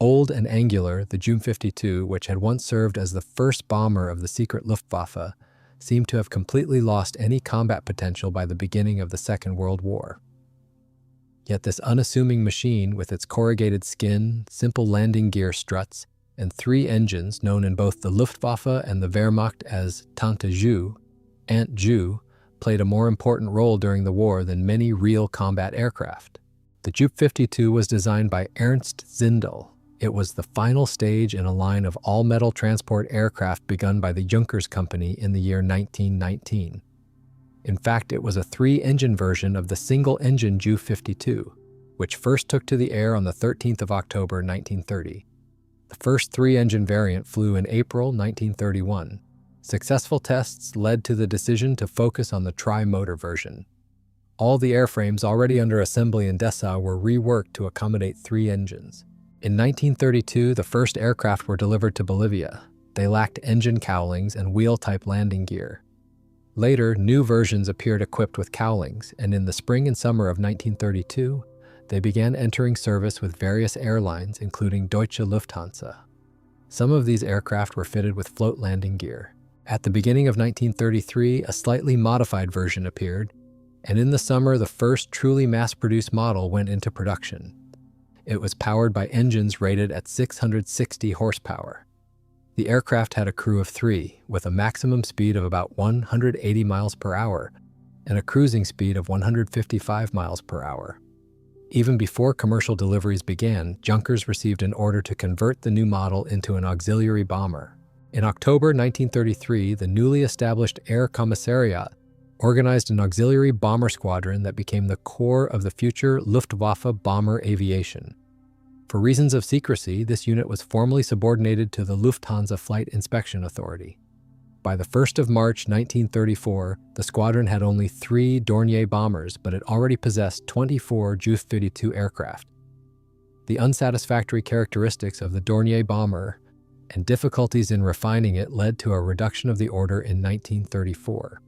Old and angular, the Ju-52, which had once served as the first bomber of the secret Luftwaffe, seemed to have completely lost any combat potential by the beginning of the Second World War. Yet this unassuming machine, with its corrugated skin, simple landing gear struts, and 3 engines known in both the Luftwaffe and the Wehrmacht as Tante Ju, Aunt Ju, played a more important role during the war than many real combat aircraft. The Ju-52 was designed by Ernst Zindel. It was the final stage in a line of all-metal transport aircraft begun by the Junkers Company in the year 1919. In fact, it was a 3-engine version of the single-engine Ju-52, which first took to the air on the 13th of October 1930. The first 3-engine variant flew in April 1931. Successful tests led to the decision to focus on the tri-motor version. All the airframes already under assembly in Dessau were reworked to accommodate 3 engines. In 1932, the first aircraft were delivered to Bolivia. They lacked engine cowlings and wheel-type landing gear. Later, new versions appeared equipped with cowlings, and in the spring and summer of 1932, they began entering service with various airlines, including Deutsche Lufthansa. Some of these aircraft were fitted with float landing gear. At the beginning of 1933, a slightly modified version appeared, and in the summer, the first truly mass-produced model went into production. It was powered by engines rated at 660 horsepower. The aircraft had a crew of 3, with a maximum speed of about 180 miles per hour and a cruising speed of 155 miles per hour. Even before commercial deliveries began, Junkers received an order to convert the new model into an auxiliary bomber. In October 1933, the newly established Air Commissariat organized an auxiliary bomber squadron that became the core of the future Luftwaffe bomber aviation. For reasons of secrecy, this unit was formally subordinated to the Lufthansa Flight Inspection Authority. By the 1st of March 1934, the squadron had only 3 Dornier bombers, but it already possessed 24 Ju-52 aircraft. The unsatisfactory characteristics of the Dornier bomber and difficulties in refining it led to a reduction of the order in 1934.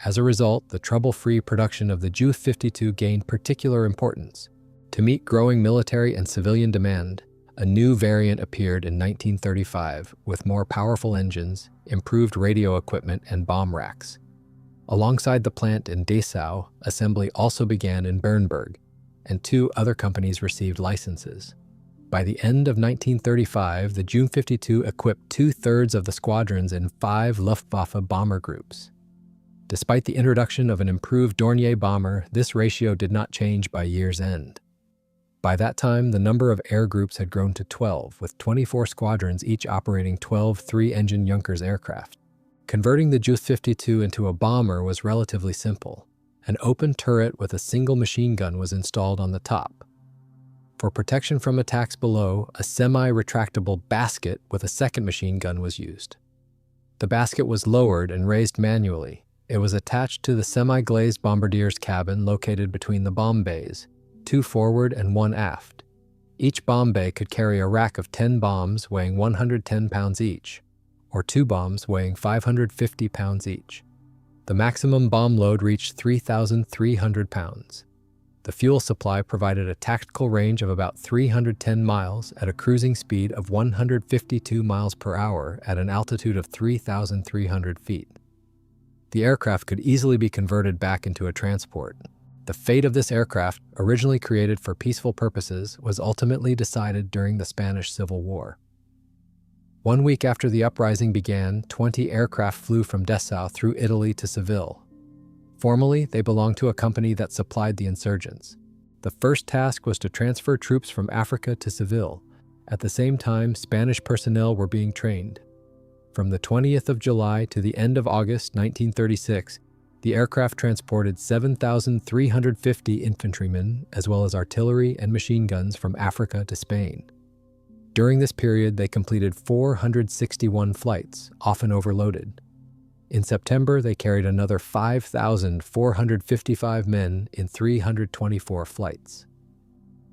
As a result, the trouble-free production of the Ju-52 gained particular importance. To meet growing military and civilian demand, a new variant appeared in 1935 with more powerful engines, improved radio equipment, and bomb racks. Alongside the plant in Dessau, assembly also began in Bernburg, and 2 other companies received licenses. By the end of 1935, the Ju-52 equipped 2/3 of the squadrons in 5 Luftwaffe bomber groups. Despite the introduction of an improved Dornier bomber, this ratio did not change by year's end. By that time, the number of air groups had grown to 12, with 24 squadrons each operating 12 3-engine Junkers aircraft. Converting the Ju-52 into a bomber was relatively simple. An open turret with a single machine gun was installed on the top. For protection from attacks below, a semi-retractable basket with a second machine gun was used. The basket was lowered and raised manually. It was attached to the semi-glazed bombardier's cabin located between the bomb bays, 2 forward and 1 aft. Each bomb bay could carry a rack of 10 bombs weighing 110 pounds each, or 2 bombs weighing 550 pounds each. The maximum bomb load reached 3,300 pounds. The fuel supply provided a tactical range of about 310 miles at a cruising speed of 152 miles per hour at an altitude of 3,300 feet. The aircraft could easily be converted back into a transport. The fate of this aircraft, originally created for peaceful purposes, was ultimately decided during the Spanish Civil War. 1 week after the uprising began, 20 aircraft flew from Dessau through Italy to Seville. Formally, they belonged to a company that supplied the insurgents. The first task was to transfer troops from Africa to Seville. At the same time, Spanish personnel were being trained. From the 20th of July to the end of August 1936, the aircraft transported 7,350 infantrymen, as well as artillery and machine guns from Africa to Spain. During this period, they completed 461 flights, often overloaded. In September, they carried another 5,455 men in 324 flights.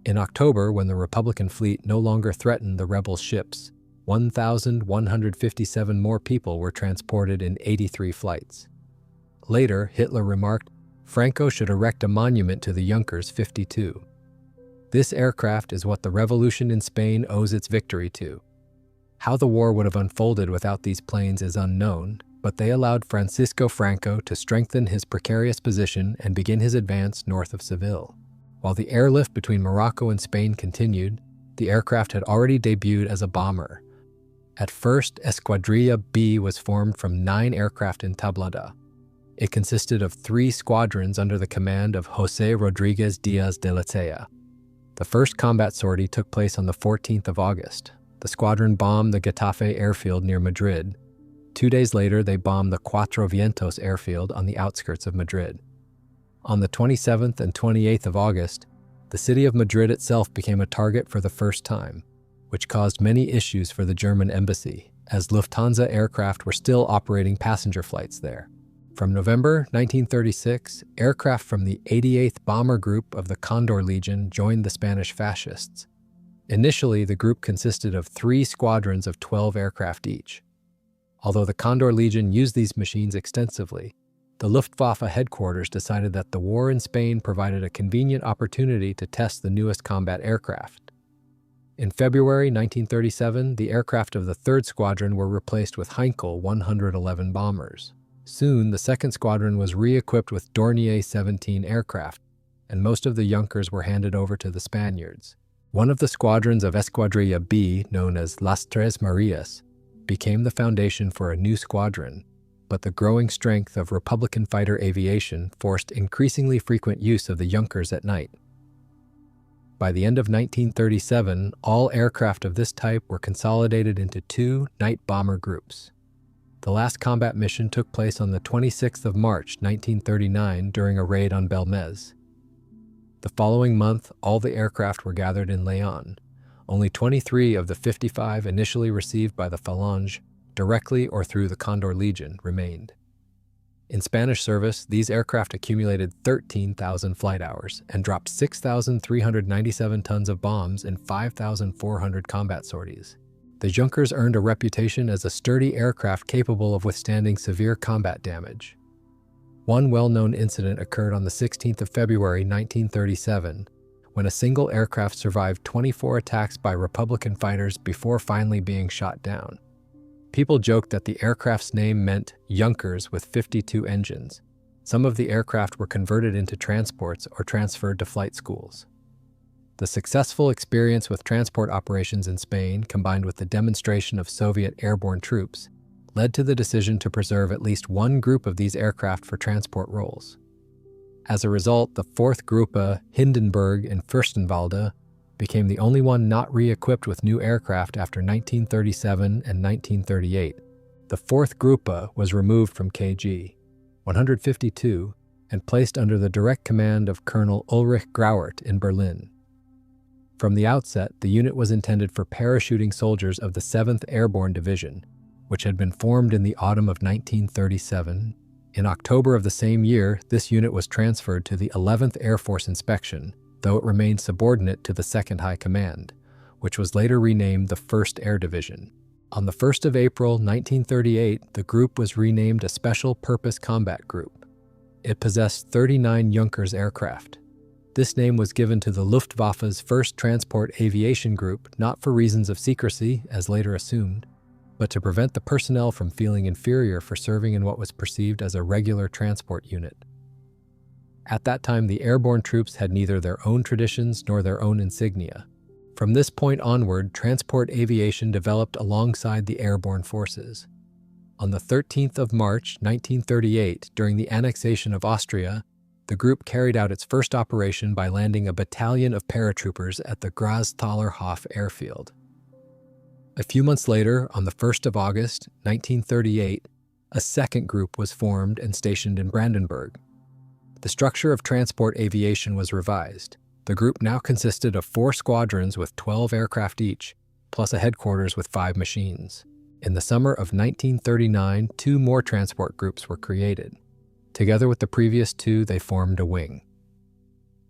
In October, when the Republican fleet no longer threatened the rebel ships, 1,157 more people were transported in 83 flights. Later, Hitler remarked, Franco should erect a monument to the Junkers 52. This aircraft is what the revolution in Spain owes its victory to. How the war would have unfolded without these planes is unknown, but they allowed Francisco Franco to strengthen his precarious position and begin his advance north of Seville. While the airlift between Morocco and Spain continued, the aircraft had already debuted as a bomber. At first, Escuadrilla B was formed from 9 aircraft in Tablada. It consisted of 3 squadrons under the command of José Rodríguez Díaz de Lecea. The first combat sortie took place on the 14th of August. The squadron bombed the Getafe airfield near Madrid. 2 days later, they bombed the Cuatro Vientos airfield on the outskirts of Madrid. On the 27th and 28th of August, the city of Madrid itself became a target for the first time, which caused many issues for the German embassy, as Lufthansa aircraft were still operating passenger flights there. From November 1936, aircraft from the 88th Bomber Group of the Condor Legion joined the Spanish fascists. Initially, the group consisted of 3 squadrons of 12 aircraft each. Although the Condor Legion used these machines extensively, the Luftwaffe headquarters decided that the war in Spain provided a convenient opportunity to test the newest combat aircraft. In February 1937, the aircraft of the 3rd Squadron were replaced with Heinkel 111 bombers. Soon, the 2nd Squadron was re-equipped with Dornier 17 aircraft, and most of the Junkers were handed over to the Spaniards. One of the squadrons of Escuadrilla B, known as Las Tres Marias, became the foundation for a new squadron, but the growing strength of Republican fighter aviation forced increasingly frequent use of the Junkers at night. By the end of 1937, all aircraft of this type were consolidated into 2 night bomber groups. The last combat mission took place on the 26th of March 1939 during a raid on Belmez. The following month, all the aircraft were gathered in Leon. Only 23 of the 55 initially received by the Phalange, directly or through the Condor Legion, remained. In Spanish service, these aircraft accumulated 13,000 flight hours and dropped 6,397 tons of bombs in 5,400 combat sorties. The Junkers earned a reputation as a sturdy aircraft capable of withstanding severe combat damage. One well-known incident occurred on the 16th of February 1937, when a single aircraft survived 24 attacks by Republican fighters before finally being shot down. People joked that the aircraft's name meant Junkers with 52 engines. Some of the aircraft were converted into transports or transferred to flight schools. The successful experience with transport operations in Spain, combined with the demonstration of Soviet airborne troops, led to the decision to preserve at least one group of these aircraft for transport roles. As a result, the 4th Gruppe Hindenburg and Fürstenwalde became the only one not re-equipped with new aircraft after 1937 and 1938. The 4th Gruppe was removed from KG 152 and placed under the direct command of Colonel Ulrich Grauert in Berlin. From the outset, the unit was intended for parachuting soldiers of the 7th Airborne Division, which had been formed in the autumn of 1937. In October of the same year, this unit was transferred to the 11th Air Force Inspection, though it remained subordinate to the 2nd High Command, which was later renamed the 1st Air Division. On the 1st of April 1938, the group was renamed a Special Purpose Combat Group. It possessed 39 Junkers aircraft. This name was given to the Luftwaffe's 1st Transport Aviation Group not for reasons of secrecy, as later assumed, but to prevent the personnel from feeling inferior for serving in what was perceived as a regular transport unit. At that time, the airborne troops had neither their own traditions nor their own insignia. From this point onward, transport aviation developed alongside the airborne forces. On the 13th of March 1938, during the annexation of Austria, the group carried out its first operation by landing a battalion of paratroopers at the Grasthaler Hof airfield. A few months later, on the 1st of August 1938, a second group was formed and stationed in Brandenburg. The structure of transport aviation was revised. The group now consisted of 4 squadrons with 12 aircraft each, plus a headquarters with 5 machines. In the summer of 1939, 2 more transport groups were created. Together with the previous 2, they formed a wing.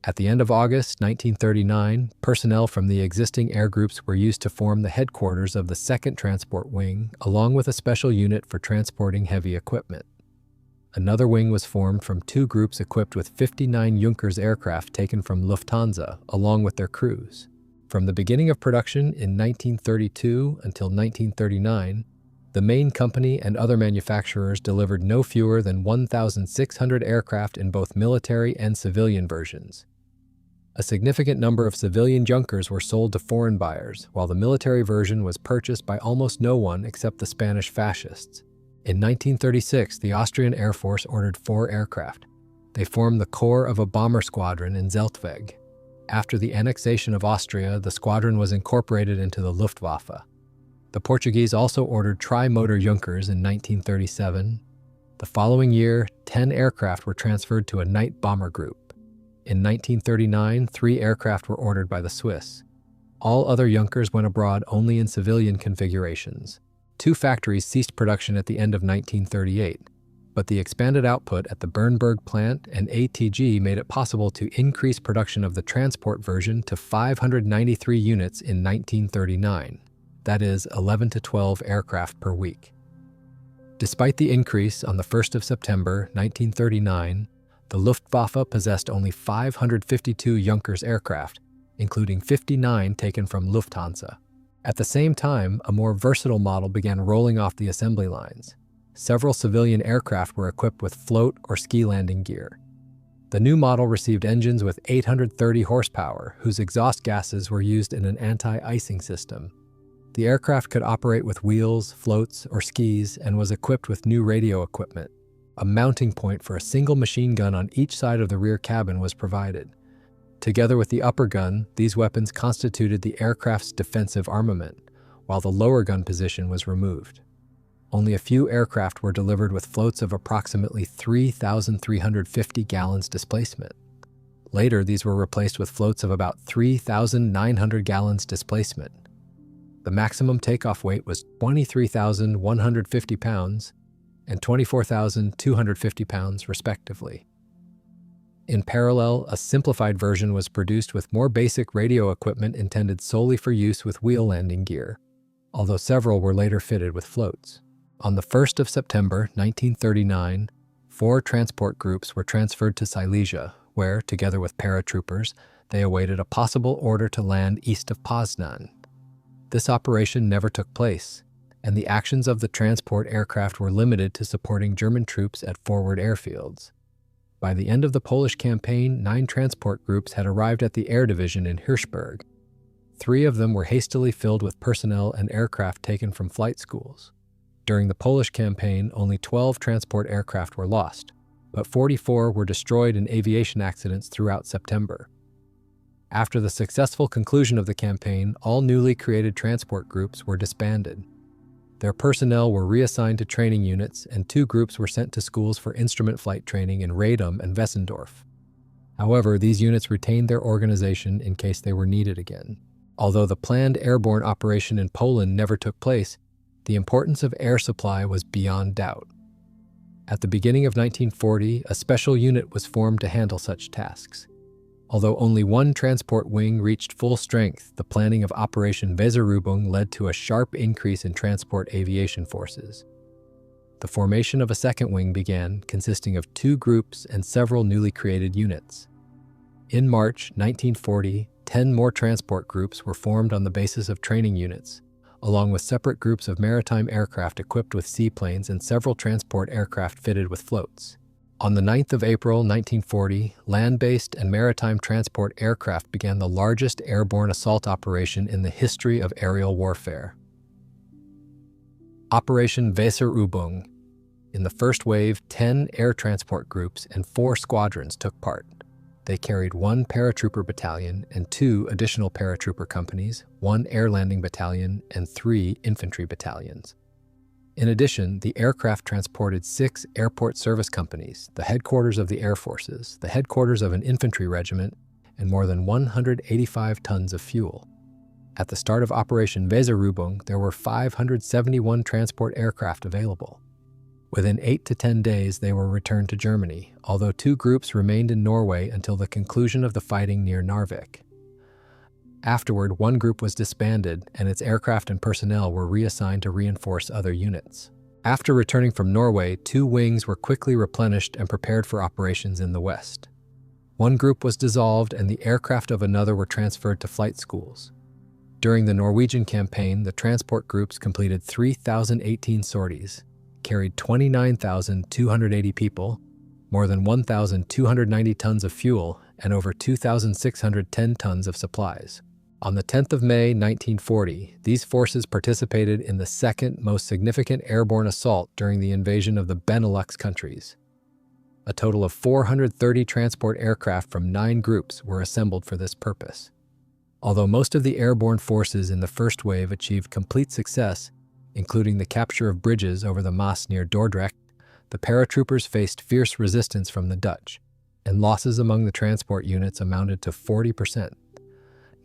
At the end of August 1939, personnel from the existing air groups were used to form the headquarters of the 2nd Transport Wing, along with a special unit for transporting heavy equipment. Another wing was formed from 2 groups equipped with 59 Junkers aircraft taken from Lufthansa, along with their crews. From the beginning of production in 1932 until 1939, the main company and other manufacturers delivered no fewer than 1,600 aircraft in both military and civilian versions. A significant number of civilian Junkers were sold to foreign buyers, while the military version was purchased by almost no one except the Spanish fascists. In 1936, the Austrian Air Force ordered 4 aircraft. They formed the core of a bomber squadron in Zeltweg. After the annexation of Austria, the squadron was incorporated into the Luftwaffe. The Portuguese also ordered tri-motor Junkers in 1937. The following year, 10 aircraft were transferred to a night bomber group. In 1939, 3 aircraft were ordered by the Swiss. All other Junkers went abroad only in civilian configurations. 2 factories ceased production at the end of 1938, but the expanded output at the Bernburg plant and ATG made it possible to increase production of the transport version to 593 units in 1939. That is, 11 to 12 aircraft per week. Despite the increase on the 1st of September 1939, the Luftwaffe possessed only 552 Junkers aircraft, including 59 taken from Lufthansa. At the same time, a more versatile model began rolling off the assembly lines. Several civilian aircraft were equipped with float or ski landing gear. The new model received engines with 830 horsepower, whose exhaust gases were used in an anti-icing system. The aircraft could operate with wheels, floats, or skis, and was equipped with new radio equipment. A mounting point for a single machine gun on each side of the rear cabin was provided. Together with the upper gun, these weapons constituted the aircraft's defensive armament, while the lower gun position was removed. Only a few aircraft were delivered with floats of approximately 3,350 gallons displacement. Later, these were replaced with floats of about 3,900 gallons displacement. The maximum takeoff weight was 23,150 pounds and 24,250 pounds, respectively. In parallel, a simplified version was produced with more basic radio equipment intended solely for use with wheel landing gear, although several were later fitted with floats. On the 1st of September 1939, 4 transport groups were transferred to Silesia, where, together with paratroopers, they awaited a possible order to land east of Poznan. This operation never took place, and the actions of the transport aircraft were limited to supporting German troops at forward airfields. By the end of the Polish campaign, 9 transport groups had arrived at the air division in Hirschberg. 3 of them were hastily filled with personnel and aircraft taken from flight schools. During the Polish campaign, only 12 transport aircraft were lost, but 44 were destroyed in aviation accidents throughout September. After the successful conclusion of the campaign, all newly created transport groups were disbanded. Their personnel were reassigned to training units, and 2 groups were sent to schools for instrument flight training in Radom and Wessendorf. However, these units retained their organization in case they were needed again. Although the planned airborne operation in Poland never took place, the importance of air supply was beyond doubt. At the beginning of 1940, a special unit was formed to handle such tasks. Although only 1 transport wing reached full strength, the planning of Operation Weserübung led to a sharp increase in transport aviation forces. The formation of a second wing began, consisting of 2 groups and several newly created units. In March 1940, 10 more transport groups were formed on the basis of training units, along with separate groups of maritime aircraft equipped with seaplanes and several transport aircraft fitted with floats. On the 9th of April 1940, land-based and maritime transport aircraft began the largest airborne assault operation in the history of aerial warfare. Operation Weserübung. In the first wave, 10 air transport groups and 4 squadrons took part. They carried 1 paratrooper battalion and 2 additional paratrooper companies, 1 air landing battalion, and 3 infantry battalions. In addition, the aircraft transported 6 airport service companies, the headquarters of the Air Forces, the headquarters of an infantry regiment, and more than 185 tons of fuel. At the start of Operation Weserübung, there were 571 transport aircraft available. Within 8 to 10 days, they were returned to Germany, although 2 groups remained in Norway until the conclusion of the fighting near Narvik. Afterward, 1 group was disbanded, and its aircraft and personnel were reassigned to reinforce other units. After returning from Norway, 2 wings were quickly replenished and prepared for operations in the West. One group was dissolved and the aircraft of another were transferred to flight schools. During the Norwegian campaign, the transport groups completed 3,018 sorties, carried 29,280 people, more than 1,290 tons of fuel, and over 2,610 tons of supplies. On the 10th of May 1940, these forces participated in the second most significant airborne assault during the invasion of the Benelux countries. A total of 430 transport aircraft from 9 groups were assembled for this purpose. Although most of the airborne forces in the first wave achieved complete success, including the capture of bridges over the Maas near Dordrecht, the paratroopers faced fierce resistance from the Dutch, and losses among the transport units amounted to 40%.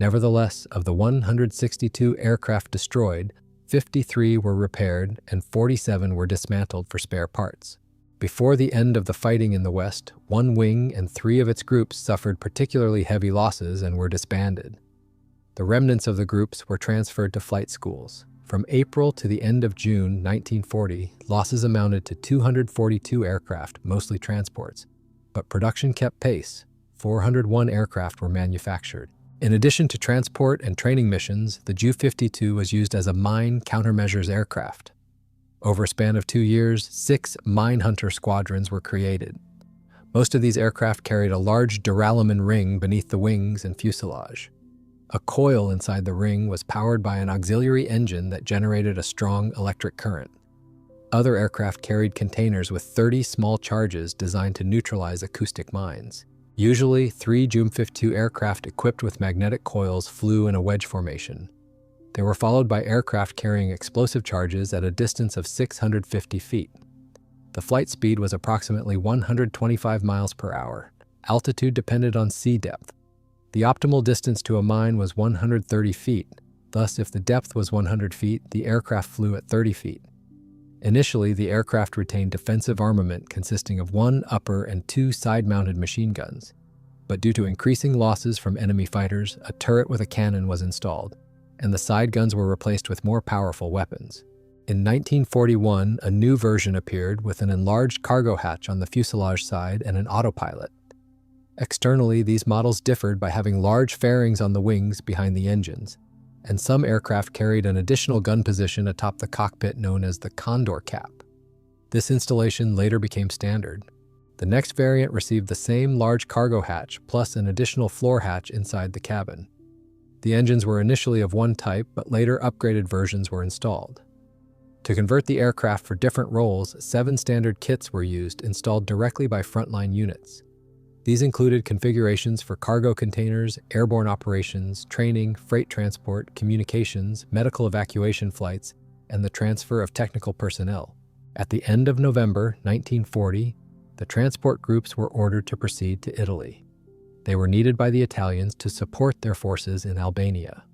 Nevertheless, of the 162 aircraft destroyed, 53 were repaired and 47 were dismantled for spare parts. Before the end of the fighting in the West, 1 wing and 3 of its groups suffered particularly heavy losses and were disbanded. The remnants of the groups were transferred to flight schools. From April to the end of June 1940, losses amounted to 242 aircraft, mostly transports, but production kept pace. 401 aircraft were manufactured. In addition to transport and training missions, the Ju-52 was used as a mine countermeasures aircraft. Over a span of 2 years, 6 mine hunter squadrons were created. Most of these aircraft carried a large duralumin ring beneath the wings and fuselage. A coil inside the ring was powered by an auxiliary engine that generated a strong electric current. Other aircraft carried containers with 30 small charges designed to neutralize acoustic mines. Usually, 3 Ju-52 aircraft equipped with magnetic coils flew in a wedge formation. They were followed by aircraft carrying explosive charges at a distance of 650 feet. The flight speed was approximately 125 miles per hour. Altitude depended on sea depth. The optimal distance to a mine was 130 feet. Thus, if the depth was 100 feet, the aircraft flew at 30 feet. Initially, the aircraft retained defensive armament consisting of 1 upper and 2 side-mounted machine guns. But due to increasing losses from enemy fighters, a turret with a cannon was installed, and the side guns were replaced with more powerful weapons. In 1941, a new version appeared with an enlarged cargo hatch on the fuselage side and an autopilot. Externally, these models differed by having large fairings on the wings behind the engines, and some aircraft carried an additional gun position atop the cockpit known as the Condor cap. This installation later became standard. The next variant received the same large cargo hatch plus an additional floor hatch inside the cabin. The engines were initially of one type, but later upgraded versions were installed. To convert the aircraft for different roles, 7 standard kits were used, installed directly by frontline units. These included configurations for cargo containers, airborne operations, training, freight transport, communications, medical evacuation flights, and the transfer of technical personnel. At the end of November 1940, the transport groups were ordered to proceed to Italy. They were needed by the Italians to support their forces in Albania.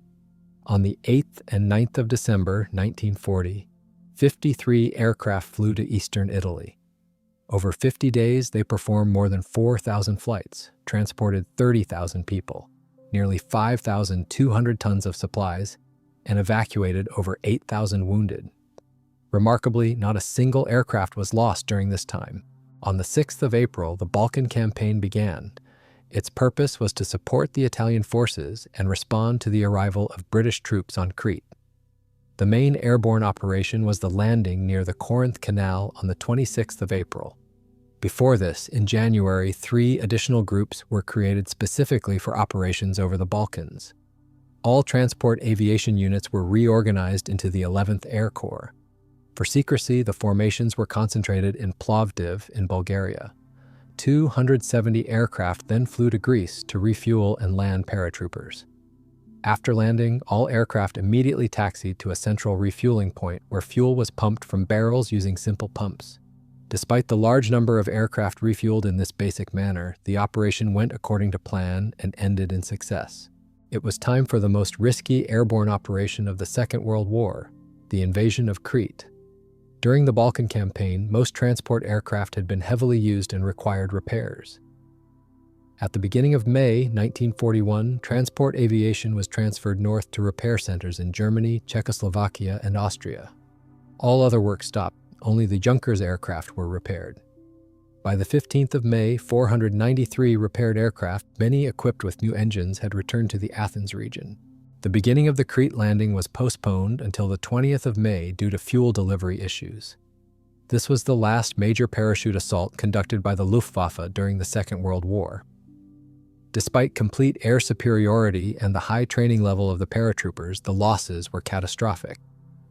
On the 8th and 9th of December 1940, 53 aircraft flew to eastern Italy. Over 50 days, they performed more than 4,000 flights, transported 30,000 people, nearly 5,200 tons of supplies, and evacuated over 8,000 wounded. Remarkably, not a single aircraft was lost during this time. On the 6th of April, the Balkan campaign began. Its purpose was to support the Italian forces and respond to the arrival of British troops on Crete. The main airborne operation was the landing near the Corinth Canal on the 26th of April. Before this, in January, 3 additional groups were created specifically for operations over the Balkans. All transport aviation units were reorganized into the 11th Air Corps. For secrecy, the formations were concentrated in Plovdiv in Bulgaria. 270 aircraft then flew to Greece to refuel and land paratroopers. After landing, all aircraft immediately taxied to a central refueling point where fuel was pumped from barrels using simple pumps. Despite the large number of aircraft refueled in this basic manner, the operation went according to plan and ended in success. It was time for the most risky airborne operation of the Second World War, the invasion of Crete. During the Balkan campaign, most transport aircraft had been heavily used and required repairs. At the beginning of May 1941, transport aviation was transferred north to repair centers in Germany, Czechoslovakia, and Austria. All other work stopped. only the Junkers aircraft were repaired. By the 15th of May, 493 repaired aircraft, many equipped with new engines, had returned to the Athens region. The beginning of the Crete landing was postponed until the 20th of May due to fuel delivery issues. This was the last major parachute assault conducted by the Luftwaffe during the Second World War. Despite complete air superiority and the high training level of the paratroopers, the losses were catastrophic.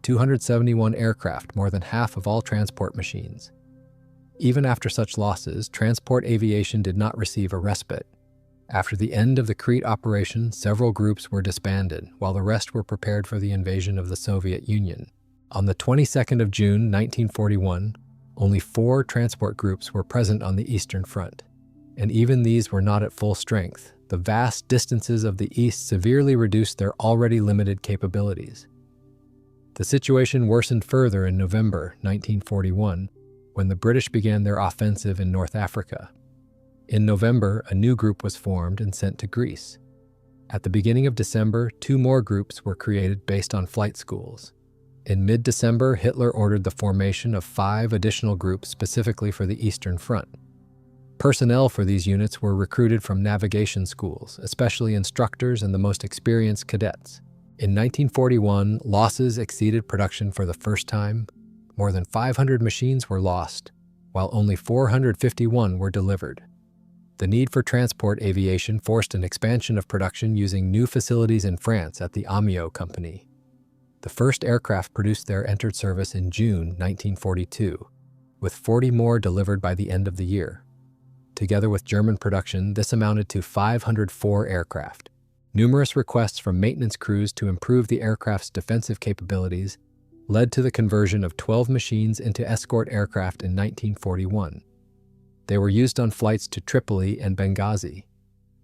271 aircraft, more than half of all transport machines. Even after such losses, transport aviation did not receive a respite. After the end of the Crete operation, several groups were disbanded, while the rest were prepared for the invasion of the Soviet Union. On the 22nd of June, 1941, only 4 transport groups were present on the Eastern Front. And even these were not at full strength. The vast distances of the East severely reduced their already limited capabilities. The situation worsened further in November 1941, when the British began their offensive in North Africa. In November, a new group was formed and sent to Greece. At the beginning of December, 2 more groups were created based on flight schools. In mid-December, Hitler ordered the formation of 5 additional groups specifically for the Eastern Front. Personnel for these units were recruited from navigation schools, especially instructors and the most experienced cadets. In 1941, losses exceeded production for the first time. More than 500 machines were lost, while only 451 were delivered. The need for transport aviation forced an expansion of production using new facilities in France at the Amiot Company. The first aircraft produced there entered service in June 1942, with 40 more delivered by the end of the year. Together with German production, this amounted to 504 aircraft. Numerous requests from maintenance crews to improve the aircraft's defensive capabilities led to the conversion of 12 machines into escort aircraft in 1941. They were used on flights to Tripoli and Benghazi.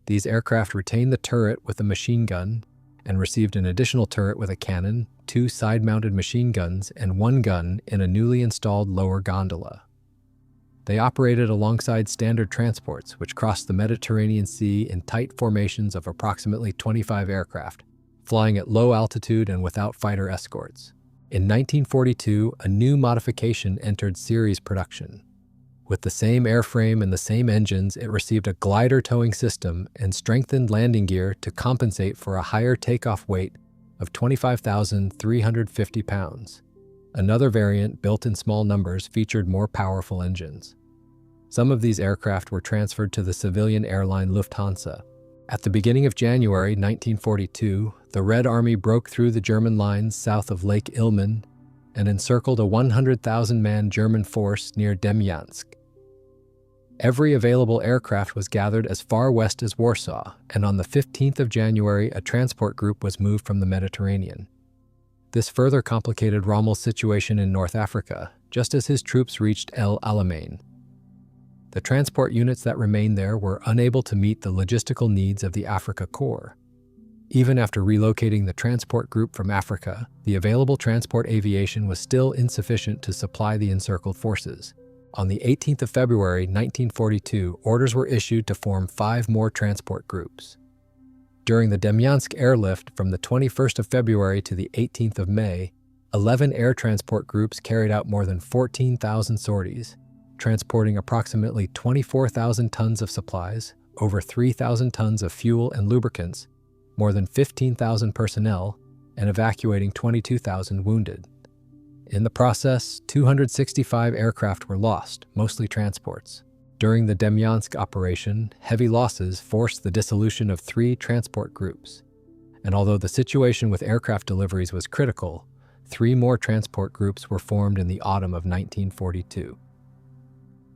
These aircraft retained the turret with a machine gun and received an additional turret with a cannon, 2 side-mounted machine guns, and 1 gun in a newly installed lower gondola. They operated alongside standard transports, which crossed the Mediterranean Sea in tight formations of approximately 25 aircraft, flying at low altitude and without fighter escorts. In 1942, a new modification entered series production. With the same airframe and the same engines, it received a glider towing system and strengthened landing gear to compensate for a higher takeoff weight of 25,350 pounds. Another variant, built in small numbers, featured more powerful engines. Some of these aircraft were transferred to the civilian airline Lufthansa. At the beginning of January 1942, the Red Army broke through the German lines south of Lake Ilmen and encircled a 100,000-man German force near Demyansk. Every available aircraft was gathered as far west as Warsaw, and on the 15th of January, a transport group was moved from the Mediterranean. This further complicated Rommel's situation in North Africa, just as his troops reached El Alamein. The transport units that remained there were unable to meet the logistical needs of the Africa Corps. Even after relocating the transport group from Africa, the available transport aviation was still insufficient to supply the encircled forces. On the 18th of February 1942, orders were issued to form 5 more transport groups. During the Demyansk airlift from the 21st of February to the 18th of May, 11 air transport groups carried out more than 14,000 sorties, transporting approximately 24,000 tons of supplies, over 3,000 tons of fuel and lubricants, more than 15,000 personnel, and evacuating 22,000 wounded. In the process, 265 aircraft were lost, mostly transports. During the Demyansk operation, heavy losses forced the dissolution of 3 transport groups. And although the situation with aircraft deliveries was critical, 3 more transport groups were formed in the autumn of 1942.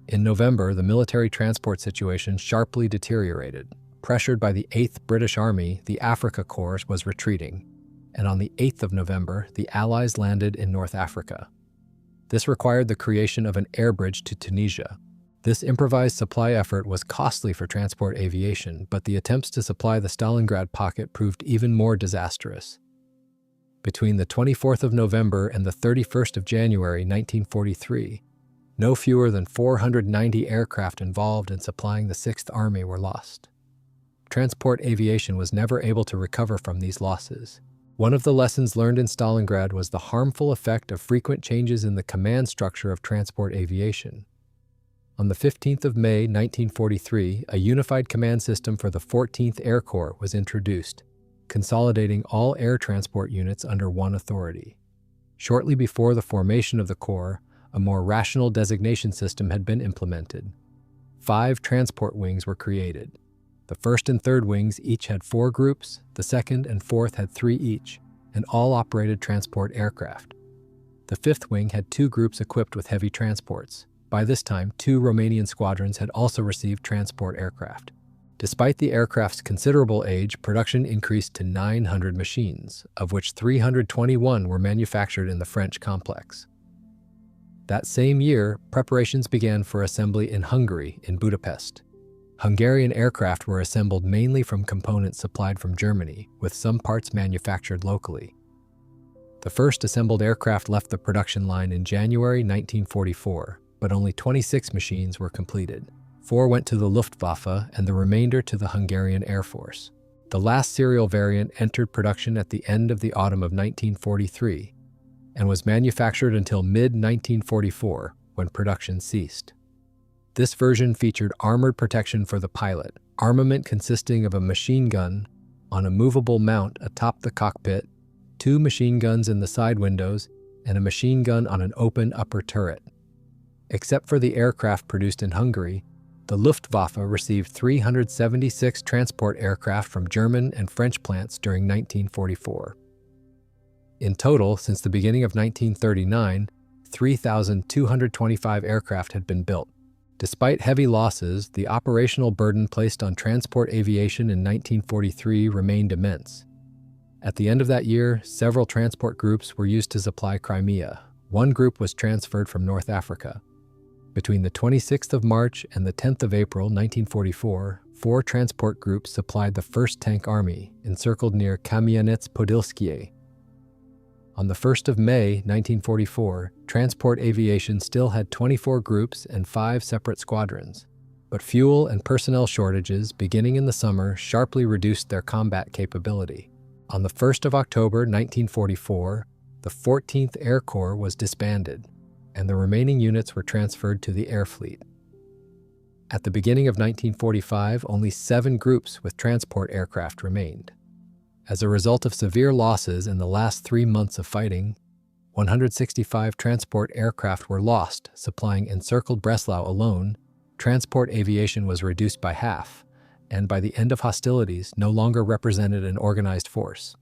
In November, the military transport situation sharply deteriorated. Pressured by the 8th British Army, the Africa Corps was retreating, and on the 8th of November, the Allies landed in North Africa. This required the creation of an air bridge to Tunisia. This improvised supply effort was costly for transport aviation, but the attempts to supply the Stalingrad pocket proved even more disastrous. Between the 24th of November and the 31st of January 1943, no fewer than 490 aircraft involved in supplying the 6th Army were lost. Transport aviation was never able to recover from these losses. One of the lessons learned in Stalingrad was the harmful effect of frequent changes in the command structure of transport aviation. On the 15th of May, 1943, a unified command system for the 14th Air Corps was introduced, consolidating all air transport units under one authority. Shortly before the formation of the Corps, a more rational designation system had been implemented. 5 transport wings were created. The 1st and 3rd wings each had 4 groups, the 2nd and 4th had 3 each, and all operated transport aircraft. The 5th wing had 2 groups equipped with heavy transports. By this time, 2 Romanian squadrons had also received transport aircraft. Despite the aircraft's considerable age, production increased to 900 machines, of which 321 were manufactured in the French complex. That same year, preparations began for assembly in Hungary, in Budapest. Hungarian aircraft were assembled mainly from components supplied from Germany, with some parts manufactured locally. The first assembled aircraft left the production line in January 1944, but only 26 machines were completed. 4 went to the Luftwaffe and the remainder to the Hungarian Air Force. The last serial variant entered production at the end of the autumn of 1943 and was manufactured until mid-1944, when production ceased. This version featured armored protection for the pilot, armament consisting of a machine gun on a movable mount atop the cockpit, 2 machine guns in the side windows, and a machine gun on an open upper turret. Except for the aircraft produced in Hungary, the Luftwaffe received 376 transport aircraft from German and French plants during 1944. In total, since the beginning of 1939, 3,225 aircraft had been built. Despite heavy losses, the operational burden placed on transport aviation in 1943 remained immense. At the end of that year, several transport groups were used to supply Crimea. 1 group was transferred from North Africa. Between the 26th of March and the 10th of April 1944, 4 transport groups supplied the 1st Tank Army, encircled near Kamianets-Podilskye. On the 1st of May 1944, transport aviation still had 24 groups and 5 separate squadrons, but fuel and personnel shortages beginning in the summer sharply reduced their combat capability. On the 1st of October 1944, the 14th Air Corps was disbanded, and the remaining units were transferred to the Air Fleet. At the beginning of 1945, only 7 groups with transport aircraft remained. As a result of severe losses in the last 3 months of fighting, 165 transport aircraft were lost, supplying encircled Breslau alone. Transport aviation was reduced by half, and by the end of hostilities, no longer represented an organized force.